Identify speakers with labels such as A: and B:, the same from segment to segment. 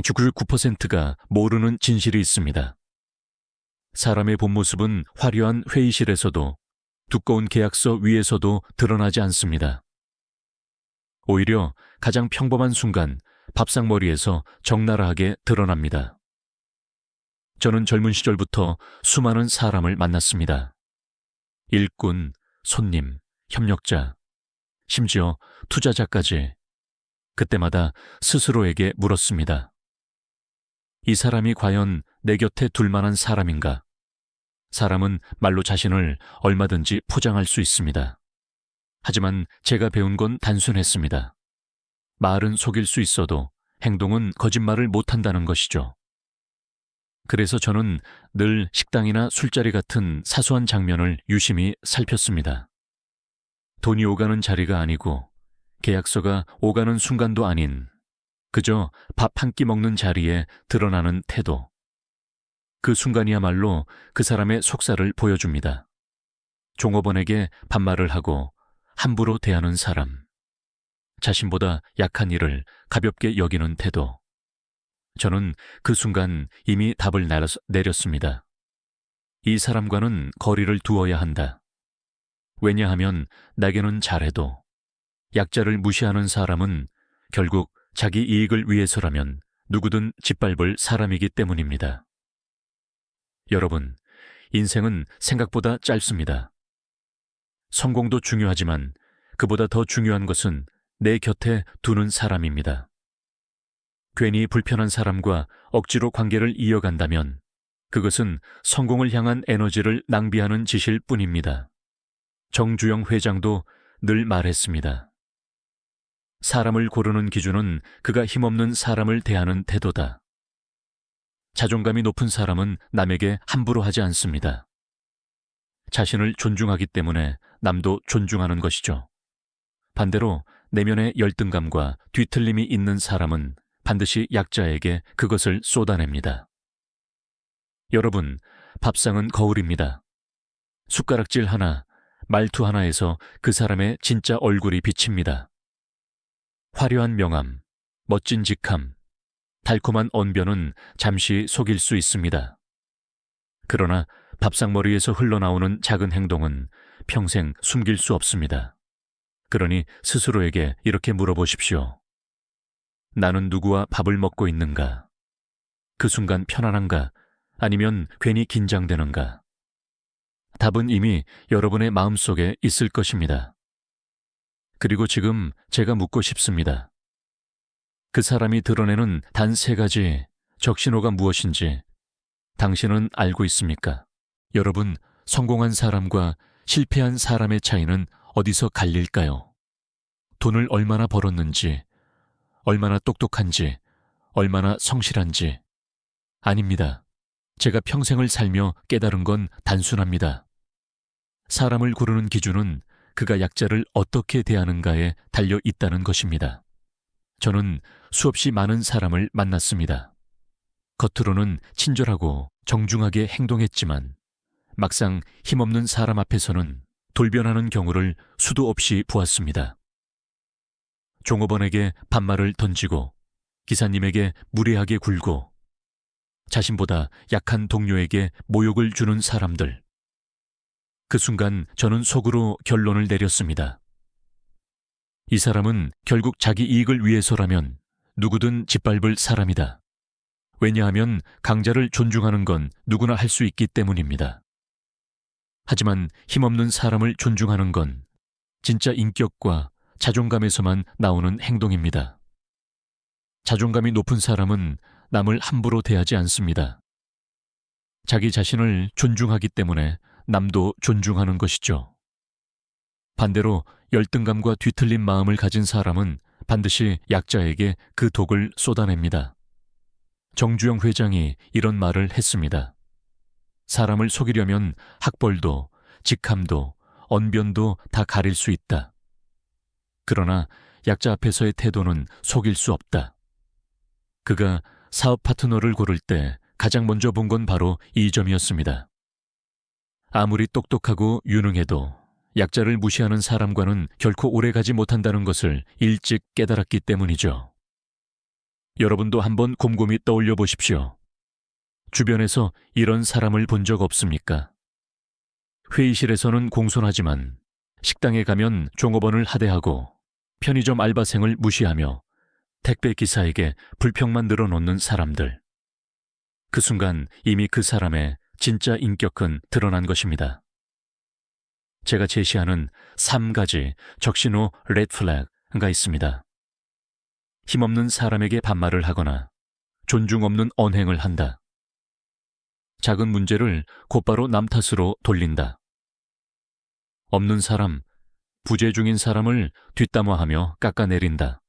A: 99%가 모르는 진실이 있습니다. 사람의 본 모습은 화려한 회의실에서도 두꺼운 계약서 위에서도 드러나지 않습니다. 오히려 가장 평범한 순간 밥상머리에서 적나라하게 드러납니다. 저는 젊은 시절부터 수많은 사람을 만났습니다. 일꾼, 손님, 협력자, 심지어 투자자까지. 그때마다 스스로에게 물었습니다. 이 사람이 과연 내 곁에 둘 만한 사람인가? 사람은 말로 자신을 얼마든지 포장할 수 있습니다. 하지만 제가 배운 건 단순했습니다. 말은 속일 수 있어도 행동은 거짓말을 못한다는 것이죠. 그래서 저는 늘 식당이나 술자리 같은 사소한 장면을 유심히 살폈습니다. 돈이 오가는 자리가 아니고 계약서가 오가는 순간도 아닌 그저 밥 한 끼 먹는 자리에 드러나는 태도. 그 순간이야말로 그 사람의 속살을 보여줍니다. 종업원에게 반말을 하고 함부로 대하는 사람. 자신보다 약한 이를 가볍게 여기는 태도. 저는 그 순간 이미 답을 내렸습니다. 이 사람과는 거리를 두어야 한다. 왜냐하면 나에게는 잘해도 약자를 무시하는 사람은 결국 자기 이익을 위해서라면 누구든 짓밟을 사람이기 때문입니다. 여러분, 인생은 생각보다 짧습니다. 성공도 중요하지만 그보다 더 중요한 것은 내 곁에 두는 사람입니다. 괜히 불편한 사람과 억지로 관계를 이어간다면 그것은 성공을 향한 에너지를 낭비하는 짓일 뿐입니다. 정주영 회장도 늘 말했습니다. 사람을 고르는 기준은 그가 힘없는 사람을 대하는 태도다. 자존감이 높은 사람은 남에게 함부로 하지 않습니다. 자신을 존중하기 때문에 남도 존중하는 것이죠. 반대로 내면의 열등감과 뒤틀림이 있는 사람은 반드시 약자에게 그것을 쏟아냅니다. 여러분, 밥상은 거울입니다. 숟가락질 하나, 말투 하나에서 그 사람의 진짜 얼굴이 비칩니다. 화려한 명함, 멋진 직함, 달콤한 언변은 잠시 속일 수 있습니다. 그러나 밥상머리에서 흘러나오는 작은 행동은 평생 숨길 수 없습니다. 그러니 스스로에게 이렇게 물어보십시오. 나는 누구와 밥을 먹고 있는가? 그 순간 편안한가? 아니면 괜히 긴장되는가? 답은 이미 여러분의 마음속에 있을 것입니다. 그리고 지금 제가 묻고 싶습니다. 그 사람이 드러내는 단 3가지 적신호가 무엇인지 당신은 알고 있습니까? 여러분, 성공한 사람과 실패한 사람의 차이는 어디서 갈릴까요? 돈을 얼마나 벌었는지, 얼마나 똑똑한지, 얼마나 성실한지. 아닙니다. 제가 평생을 살며 깨달은 건 단순합니다. 사람을 고르는 기준은 그가 약자를 어떻게 대하는가에 달려 있다는 것입니다. 저는 수없이 많은 사람을 만났습니다. 겉으로는 친절하고 정중하게 행동했지만 막상 힘없는 사람 앞에서는 돌변하는 경우를 수도 없이 보았습니다. 종업원에게 반말을 던지고 기사님에게 무례하게 굴고 자신보다 약한 동료에게 모욕을 주는 사람들. 그 순간 저는 속으로 결론을 내렸습니다. 이 사람은 결국 자기 이익을 위해서라면 누구든 짓밟을 사람이다. 왜냐하면 강자를 존중하는 건 누구나 할 수 있기 때문입니다. 하지만 힘없는 사람을 존중하는 건 진짜 인격과 자존감에서만 나오는 행동입니다. 자존감이 높은 사람은 남을 함부로 대하지 않습니다. 자기 자신을 존중하기 때문에 남도 존중하는 것이죠. 반대로 열등감과 뒤틀린 마음을 가진 사람은 반드시 약자에게 그 독을 쏟아냅니다. 정주영 회장이 이런 말을 했습니다. 사람을 속이려면 학벌도, 직함도, 언변도 다 가릴 수 있다. 그러나 약자 앞에서의 태도는 속일 수 없다. 그가 사업 파트너를 고를 때 가장 먼저 본 건 바로 이 점이었습니다. 아무리 똑똑하고 유능해도 약자를 무시하는 사람과는 결코 오래가지 못한다는 것을 일찍 깨달았기 때문이죠. 여러분도 한번 곰곰이 떠올려 보십시오. 주변에서 이런 사람을 본 적 없습니까? 회의실에서는 공손하지만 식당에 가면 종업원을 하대하고 편의점 알바생을 무시하며 택배 기사에게 불평만 늘어놓는 사람들. 그 순간 이미 그 사람의 진짜 인격은 드러난 것입니다. 제가 제시하는 3가지 적신호 레드 플래그가 있습니다. 힘없는 사람에게 반말을 하거나 존중 없는 언행을 한다. 작은 문제를 곧바로 남 탓으로 돌린다. 없는 사람, 부재 중인 사람을 뒷담화하며 깎아내린다.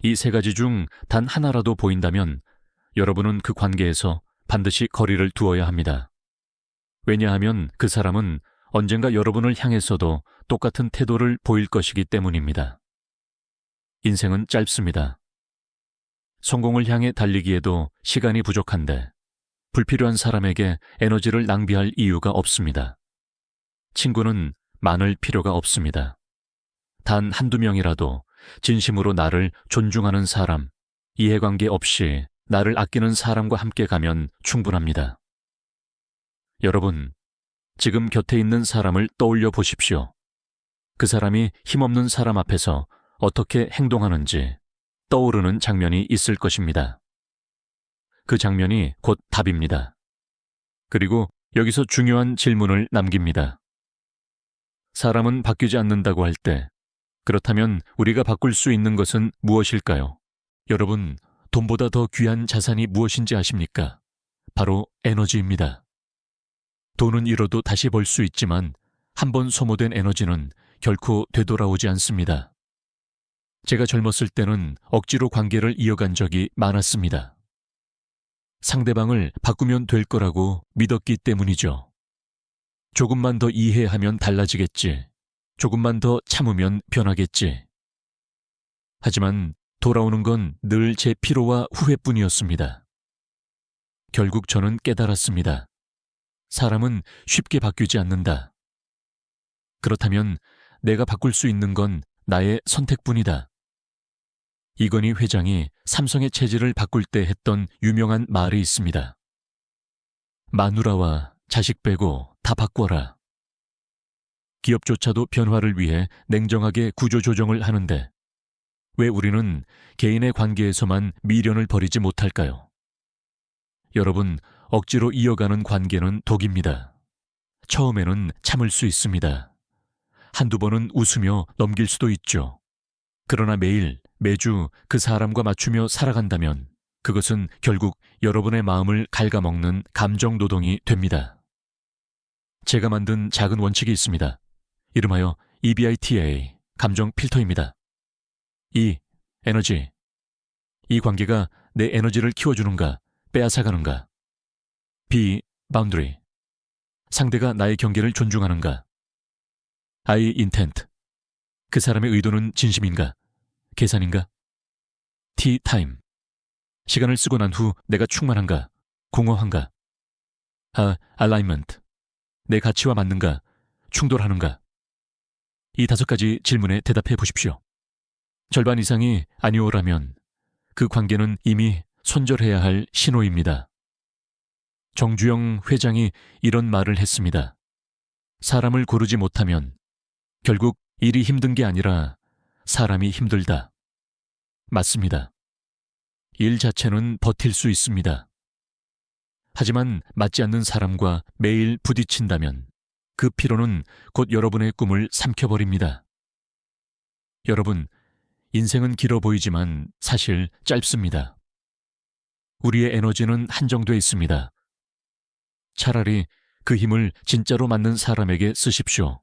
A: 이 3가지 중 단 하나라도 보인다면 여러분은 그 관계에서 반드시 거리를 두어야 합니다. 왜냐하면 그 사람은 언젠가 여러분을 향해서도 똑같은 태도를 보일 것이기 때문입니다. 인생은 짧습니다. 성공을 향해 달리기에도 시간이 부족한데 불필요한 사람에게 에너지를 낭비할 이유가 없습니다. 친구는 많을 필요가 없습니다. 단 한두 명이라도 진심으로 나를 존중하는 사람, 이해관계 없이 나를 아끼는 사람과 함께 가면 충분합니다. 여러분, 지금 곁에 있는 사람을 떠올려 보십시오. 그 사람이 힘없는 사람 앞에서 어떻게 행동하는지 떠오르는 장면이 있을 것입니다. 그 장면이 곧 답입니다. 그리고 여기서 중요한 질문을 남깁니다. 사람은 바뀌지 않는다고 할 때, 그렇다면 우리가 바꿀 수 있는 것은 무엇일까요? 여러분, 돈보다 더 귀한 자산이 무엇인지 아십니까? 바로 에너지입니다. 돈은 잃어도 다시 벌 수 있지만 한 번 소모된 에너지는 결코 되돌아오지 않습니다. 제가 젊었을 때는 억지로 관계를 이어간 적이 많았습니다. 상대방을 바꾸면 될 거라고 믿었기 때문이죠. 조금만 더 이해하면 달라지겠지. 조금만 더 참으면 변하겠지. 하지만 돌아오는 건 늘 제 피로와 후회뿐이었습니다. 결국 저는 깨달았습니다. 사람은 쉽게 바뀌지 않는다. 그렇다면 내가 바꿀 수 있는 건 나의 선택뿐이다. 이건희 회장이 삼성의 체질을 바꿀 때 했던 유명한 말이 있습니다. 마누라와 자식 빼고 다 바꿔라. 기업조차도 변화를 위해 냉정하게 구조조정을 하는데 왜 우리는 개인의 관계에서만 미련을 버리지 못할까요? 여러분, 억지로 이어가는 관계는 독입니다. 처음에는 참을 수 있습니다. 한두 번은 웃으며 넘길 수도 있죠. 그러나 매일, 매주 그 사람과 맞추며 살아간다면 그것은 결국 여러분의 마음을 갉아먹는 감정 노동이 됩니다. 제가 만든 작은 원칙이 있습니다. 이름하여 EBITA, 감정 필터입니다. E, 에너지. 이 관계가 내 에너지를 키워주는가, 빼앗아가는가. B, 바운더리. 상대가 나의 경계를 존중하는가. I, 인텐트. 그 사람의 의도는 진심인가, 계산인가. T, 타임. 시간을 쓰고 난 후 내가 충만한가, 공허한가. 알라이먼트. 내 가치와 맞는가, 충돌하는가. 이 5가지 질문에 대답해 보십시오. 절반 이상이 아니오라면 그 관계는 이미 손절해야 할 신호입니다. 정주영 회장이 이런 말을 했습니다. 사람을 고르지 못하면 결국 일이 힘든 게 아니라 사람이 힘들다. 맞습니다. 일 자체는 버틸 수 있습니다. 하지만 맞지 않는 사람과 매일 부딪힌다면 그 피로는 곧 여러분의 꿈을 삼켜버립니다. 여러분, 인생은 길어 보이지만 사실 짧습니다. 우리의 에너지는 한정돼 있습니다. 차라리 그 힘을 진짜로 맞는 사람에게 쓰십시오.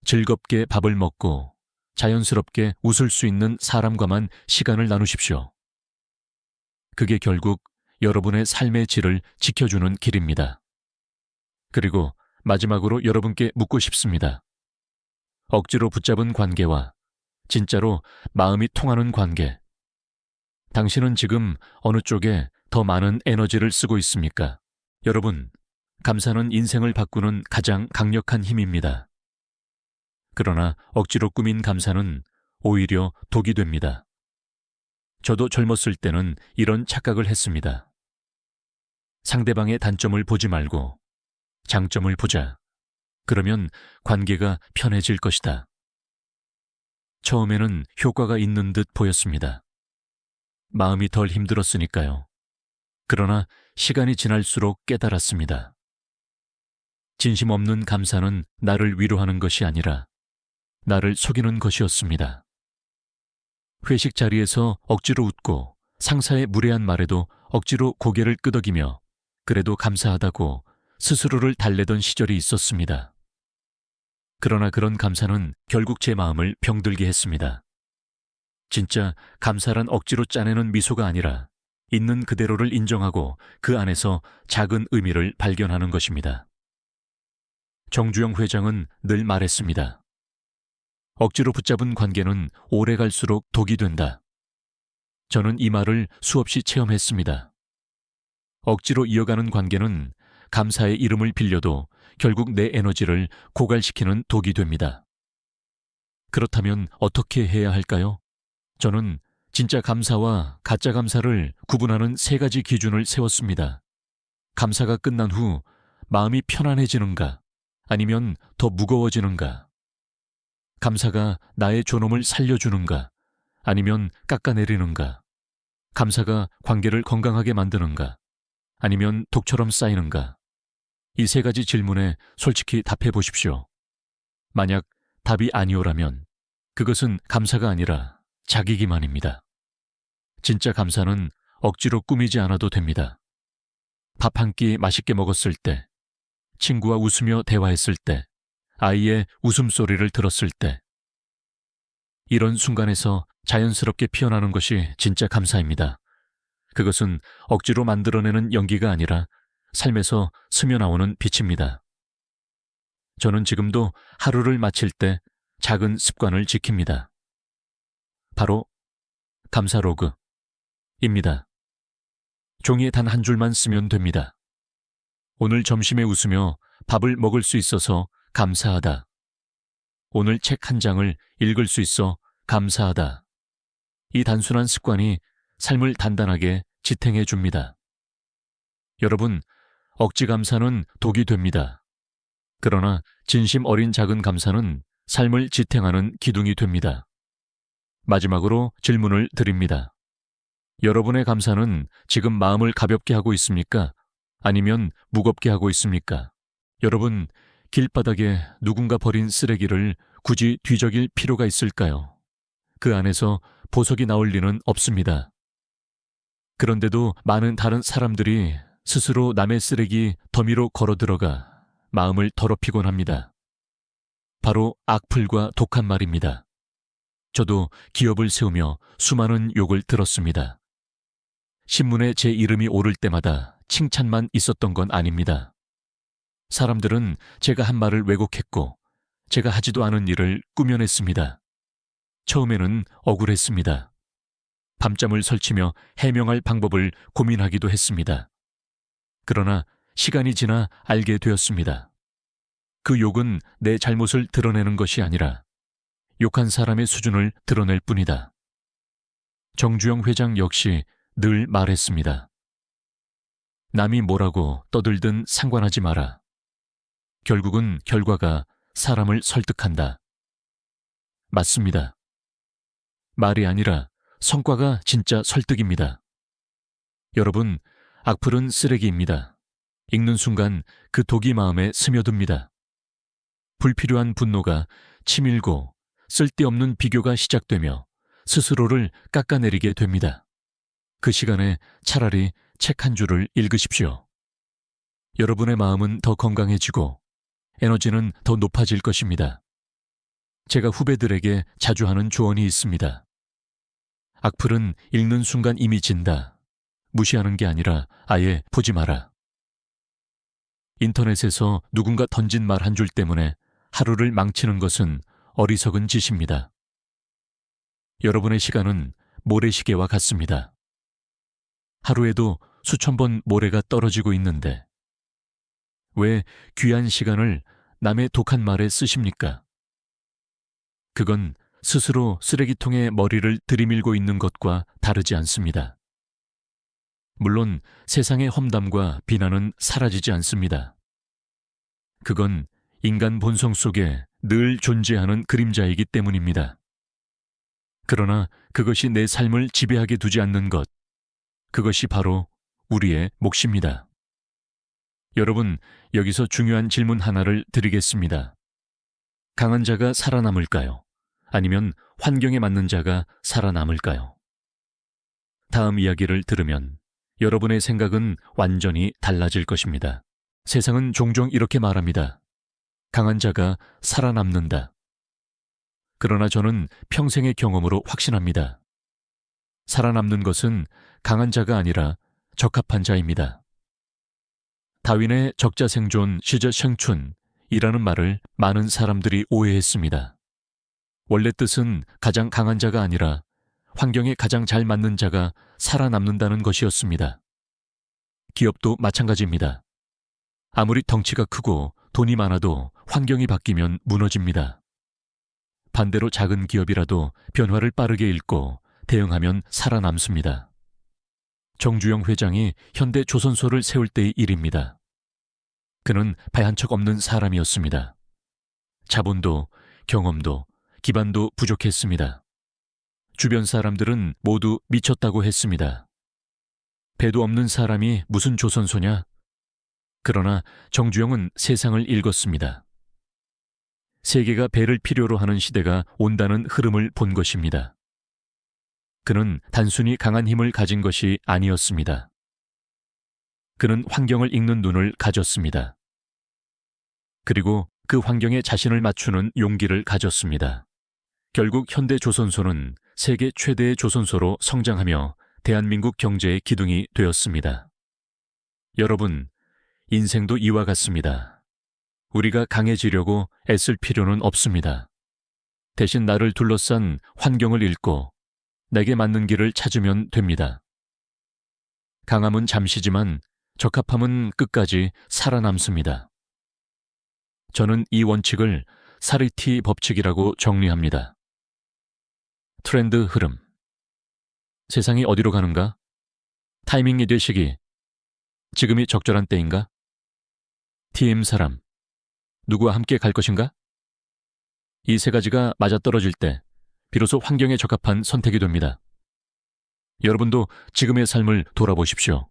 A: 즐겁게 밥을 먹고 자연스럽게 웃을 수 있는 사람과만 시간을 나누십시오. 그게 결국 여러분의 삶의 질을 지켜주는 길입니다. 그리고 마지막으로 여러분께 묻고 싶습니다. 억지로 붙잡은 관계와 진짜로 마음이 통하는 관계. 당신은 지금 어느 쪽에 더 많은 에너지를 쓰고 있습니까? 여러분, 감사는 인생을 바꾸는 가장 강력한 힘입니다. 그러나 억지로 꾸민 감사는 오히려 독이 됩니다. 저도 젊었을 때는 이런 착각을 했습니다. 상대방의 단점을 보지 말고 장점을 보자. 그러면 관계가 편해질 것이다. 처음에는 효과가 있는 듯 보였습니다. 마음이 덜 힘들었으니까요. 그러나 시간이 지날수록 깨달았습니다. 진심 없는 감사는 나를 위로하는 것이 아니라 나를 속이는 것이었습니다. 회식 자리에서 억지로 웃고 상사의 무례한 말에도 억지로 고개를 끄덕이며 그래도 감사하다고 스스로를 달래던 시절이 있었습니다. 그러나 그런 감사는 결국 제 마음을 병들게 했습니다. 진짜 감사란 억지로 짜내는 미소가 아니라 있는 그대로를 인정하고 그 안에서 작은 의미를 발견하는 것입니다. 정주영 회장은 늘 말했습니다. 억지로 붙잡은 관계는 오래 갈수록 독이 된다. 저는 이 말을 수없이 체험했습니다. 억지로 이어가는 관계는 감사의 이름을 빌려도 결국 내 에너지를 고갈시키는 독이 됩니다. 그렇다면 어떻게 해야 할까요? 저는 진짜 감사와 가짜 감사를 구분하는 3가지 기준을 세웠습니다. 감사가 끝난 후 마음이 편안해지는가 아니면 더 무거워지는가? 감사가 나의 존엄을 살려주는가 아니면 깎아내리는가? 감사가 관계를 건강하게 만드는가 아니면 독처럼 쌓이는가? 이 3가지 질문에 솔직히 답해 보십시오. 만약 답이 아니오라면 그것은 감사가 아니라 자기기만입니다. 진짜 감사는 억지로 꾸미지 않아도 됩니다. 밥 한 끼 맛있게 먹었을 때, 친구와 웃으며 대화했을 때, 아이의 웃음소리를 들었을 때, 이런 순간에서 자연스럽게 피어나는 것이 진짜 감사입니다. 그것은 억지로 만들어내는 연기가 아니라 삶에서 스며나오는 빛입니다. 저는 지금도 하루를 마칠 때 작은 습관을 지킵니다. 바로 감사로그입니다. 종이에 단 한 줄만 쓰면 됩니다. 오늘 점심에 웃으며 밥을 먹을 수 있어서 감사하다. 오늘 책 한 장을 읽을 수 있어 감사하다. 이 단순한 습관이 삶을 단단하게 지탱해 줍니다. 여러분, 억지 감사는 독이 됩니다. 그러나 진심 어린 작은 감사는 삶을 지탱하는 기둥이 됩니다. 마지막으로 질문을 드립니다. 여러분의 감사는 지금 마음을 가볍게 하고 있습니까? 아니면 무겁게 하고 있습니까? 여러분, 길바닥에 누군가 버린 쓰레기를 굳이 뒤적일 필요가 있을까요? 그 안에서 보석이 나올 리는 없습니다. 그런데도 많은 다른 사람들이 스스로 남의 쓰레기 더미로 걸어 들어가 마음을 더럽히곤 합니다. 바로 악플과 독한 말입니다. 저도 기업을 세우며 수많은 욕을 들었습니다. 신문에 제 이름이 오를 때마다 칭찬만 있었던 건 아닙니다. 사람들은 제가 한 말을 왜곡했고 제가 하지도 않은 일을 꾸며냈습니다. 처음에는 억울했습니다. 밤잠을 설치며 해명할 방법을 고민하기도 했습니다. 그러나 시간이 지나 알게 되었습니다. 그 욕은 내 잘못을 드러내는 것이 아니라 욕한 사람의 수준을 드러낼 뿐이다. 정주영 회장 역시 늘 말했습니다. 남이 뭐라고 떠들든 상관하지 마라. 결국은 결과가 사람을 설득한다. 맞습니다. 말이 아니라 성과가 진짜 설득입니다. 여러분, 악플은 쓰레기입니다. 읽는 순간 그 독이 마음에 스며듭니다. 불필요한 분노가 치밀고 쓸데없는 비교가 시작되며 스스로를 깎아내리게 됩니다. 그 시간에 차라리 책 한 줄을 읽으십시오. 여러분의 마음은 더 건강해지고 에너지는 더 높아질 것입니다. 제가 후배들에게 자주 하는 조언이 있습니다. 악플은 읽는 순간 이미 진다. 무시하는 게 아니라 아예 보지 마라. 인터넷에서 누군가 던진 말 한 줄 때문에 하루를 망치는 것은 어리석은 짓입니다. 여러분의 시간은 모래시계와 같습니다. 하루에도 수천 번 모래가 떨어지고 있는데 왜 귀한 시간을 남의 독한 말에 쓰십니까? 그건 스스로 쓰레기통에 머리를 들이밀고 있는 것과 다르지 않습니다. 물론 세상의 험담과 비난은 사라지지 않습니다. 그건 인간 본성 속에 늘 존재하는 그림자이기 때문입니다. 그러나 그것이 내 삶을 지배하게 두지 않는 것, 그것이 바로 우리의 몫입니다. 여러분, 여기서 중요한 질문 하나를 드리겠습니다. 강한 자가 살아남을까요? 아니면 환경에 맞는 자가 살아남을까요? 다음 이야기를 들으면 여러분의 생각은 완전히 달라질 것입니다. 세상은 종종 이렇게 말합니다. 강한 자가 살아남는다. 그러나 저는 평생의 경험으로 확신합니다. 살아남는 것은 강한 자가 아니라 적합한 자입니다. 다윈의 적자생존 시저생춘이라는 말을 많은 사람들이 오해했습니다. 원래 뜻은 가장 강한 자가 아니라 환경에 가장 잘 맞는 자가 살아남는다는 것이었습니다. 기업도 마찬가지입니다. 아무리 덩치가 크고 돈이 많아도 환경이 바뀌면 무너집니다. 반대로 작은 기업이라도 변화를 빠르게 읽고 대응하면 살아남습니다. 정주영 회장이 현대조선소를 세울 때의 일입니다. 그는 발한 척 없는 사람이었습니다. 자본도 경험도 기반도 부족했습니다. 주변 사람들은 모두 미쳤다고 했습니다. 배도 없는 사람이 무슨 조선소냐? 그러나 정주영은 세상을 읽었습니다. 세계가 배를 필요로 하는 시대가 온다는 흐름을 본 것입니다. 그는 단순히 강한 힘을 가진 것이 아니었습니다. 그는 환경을 읽는 눈을 가졌습니다. 그리고 그 환경에 자신을 맞추는 용기를 가졌습니다. 결국 현대조선소는 세계 최대의 조선소로 성장하며 대한민국 경제의 기둥이 되었습니다. 여러분, 인생도 이와 같습니다. 우리가 강해지려고 애쓸 필요는 없습니다. 대신 나를 둘러싼 환경을 읽고 내게 맞는 길을 찾으면 됩니다. 강함은 잠시지만 적합함은 끝까지 살아남습니다. 저는 이 원칙을 사르티 법칙이라고 정리합니다. 트렌드 흐름. 세상이 어디로 가는가? 타이밍이 될 시기. 지금이 적절한 때인가? TM 사람. 누구와 함께 갈 것인가? 이 세 가지가 맞아떨어질 때 비로소 환경에 적합한 선택이 됩니다. 여러분도 지금의 삶을 돌아보십시오.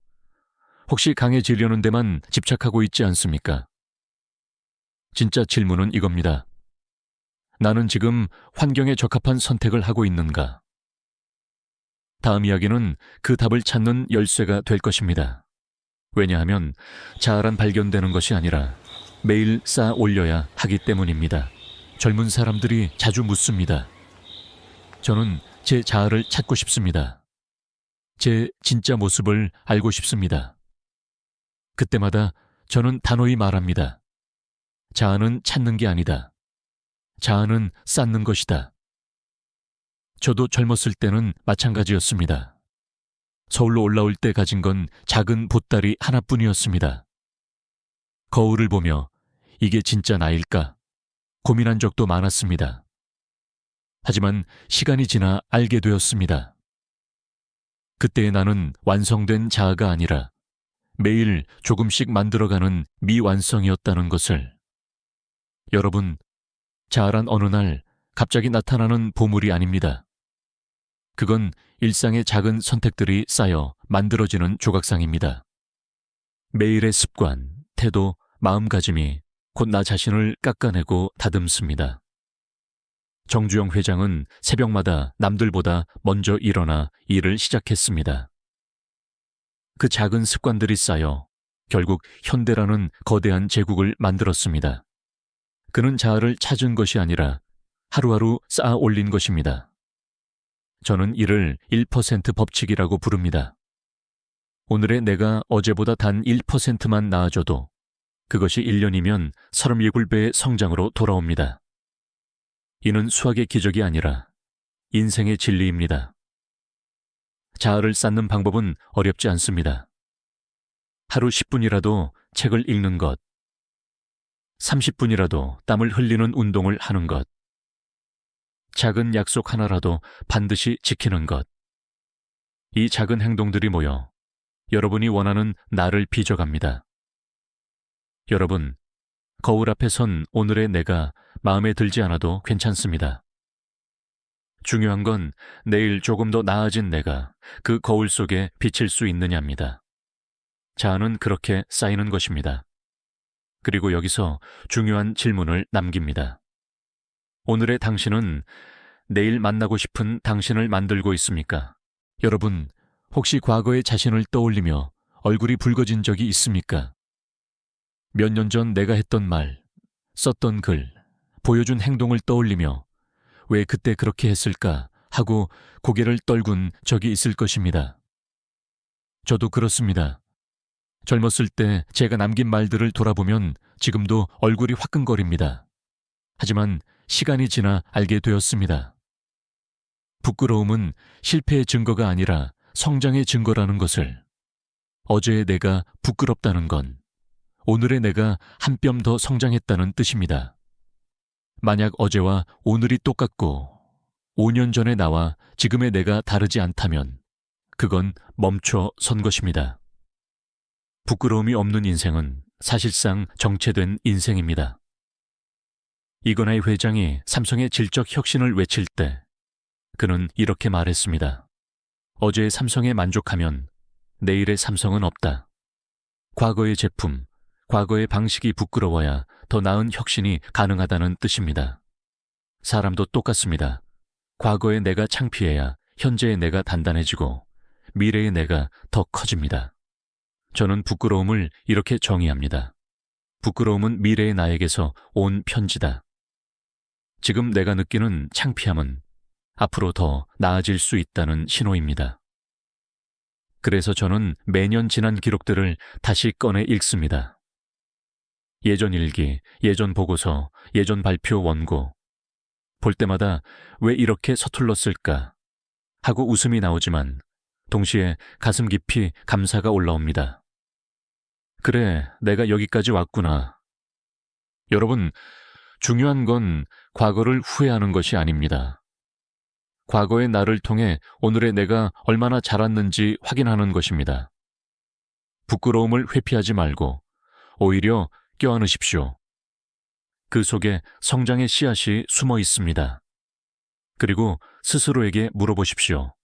A: 혹시 강해지려는 데만 집착하고 있지 않습니까? 진짜 질문은 이겁니다. 나는 지금 환경에 적합한 선택을 하고 있는가? 다음 이야기는 그 답을 찾는 열쇠가 될 것입니다. 왜냐하면 자아란 발견되는 것이 아니라 매일 쌓아 올려야 하기 때문입니다. 젊은 사람들이 자주 묻습니다. 저는 제 자아를 찾고 싶습니다. 제 진짜 모습을 알고 싶습니다. 그때마다 저는 단호히 말합니다. 자아는 찾는 게 아니다. 자아는 쌓는 것이다. 저도 젊었을 때는 마찬가지였습니다. 서울로 올라올 때 가진 건 작은 보따리 하나뿐이었습니다. 거울을 보며 이게 진짜 나일까 고민한 적도 많았습니다. 하지만 시간이 지나 알게 되었습니다. 그때의 나는 완성된 자아가 아니라 매일 조금씩 만들어가는 미완성이었다는 것을. 여러분, 자아란 어느 날 갑자기 나타나는 보물이 아닙니다. 그건 일상의 작은 선택들이 쌓여 만들어지는 조각상입니다. 매일의 습관, 태도, 마음가짐이 곧 나 자신을 깎아내고 다듬습니다. 정주영 회장은 새벽마다 남들보다 먼저 일어나 일을 시작했습니다. 그 작은 습관들이 쌓여 결국 현대라는 거대한 제국을 만들었습니다. 그는 자아를 찾은 것이 아니라 하루하루 쌓아 올린 것입니다. 저는 이를 1% 법칙이라고 부릅니다. 오늘의 내가 어제보다 단 1%만 나아져도 그것이 1년이면 37배의 성장으로 돌아옵니다. 이는 수학의 기적이 아니라 인생의 진리입니다. 자아를 쌓는 방법은 어렵지 않습니다. 하루 10분이라도 책을 읽는 것, 30분이라도 땀을 흘리는 운동을 하는 것, 작은 약속 하나라도 반드시 지키는 것. 이 작은 행동들이 모여 여러분이 원하는 나를 빚어갑니다. 여러분, 거울 앞에 선 오늘의 내가 마음에 들지 않아도 괜찮습니다. 중요한 건 내일 조금 더 나아진 내가 그 거울 속에 비칠 수 있느냐입니다. 자아는 그렇게 쌓이는 것입니다. 그리고 여기서 중요한 질문을 남깁니다. 오늘의 당신은 내일 만나고 싶은 당신을 만들고 있습니까? 여러분, 혹시 과거의 자신을 떠올리며 얼굴이 붉어진 적이 있습니까? 몇 년 전 내가 했던 말, 썼던 글, 보여준 행동을 떠올리며 왜 그때 그렇게 했을까 하고 고개를 떨군 적이 있을 것입니다. 저도 그렇습니다. 젊었을 때 제가 남긴 말들을 돌아보면 지금도 얼굴이 화끈거립니다. 하지만 시간이 지나 알게 되었습니다. 부끄러움은 실패의 증거가 아니라 성장의 증거라는 것을. 어제의 내가 부끄럽다는 건 오늘의 내가 한 뼘 더 성장했다는 뜻입니다. 만약 어제와 오늘이 똑같고 5년 전의 나와 지금의 내가 다르지 않다면 그건 멈춰 선 것입니다. 부끄러움이 없는 인생은 사실상 정체된 인생입니다. 이건하의 회장이 삼성의 질적 혁신을 외칠 때 그는 이렇게 말했습니다. 어제의 삼성에 만족하면 내일의 삼성은 없다. 과거의 제품, 과거의 방식이 부끄러워야 더 나은 혁신이 가능하다는 뜻입니다. 사람도 똑같습니다. 과거의 내가 창피해야 현재의 내가 단단해지고 미래의 내가 더 커집니다. 저는 부끄러움을 이렇게 정의합니다. 부끄러움은 미래의 나에게서 온 편지다. 지금 내가 느끼는 창피함은 앞으로 더 나아질 수 있다는 신호입니다. 그래서 저는 매년 지난 기록들을 다시 꺼내 읽습니다. 예전 일기, 예전 보고서, 예전 발표 원고. 볼 때마다 왜 이렇게 서툴렀을까 하고 웃음이 나오지만 동시에 가슴 깊이 감사가 올라옵니다. 그래, 내가 여기까지 왔구나. 여러분, 중요한 건 과거를 후회하는 것이 아닙니다. 과거의 나를 통해 오늘의 내가 얼마나 자랐는지 확인하는 것입니다. 부끄러움을 회피하지 말고 오히려 껴안으십시오. 그 속에 성장의 씨앗이 숨어 있습니다. 그리고 스스로에게 물어보십시오.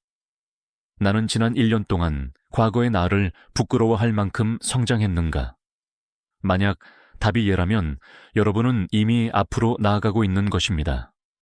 A: 나는 지난 1년 동안 과거의 나를 부끄러워할 만큼 성장했는가? 만약 답이 예라면 여러분은 이미 앞으로 나아가고 있는 것입니다.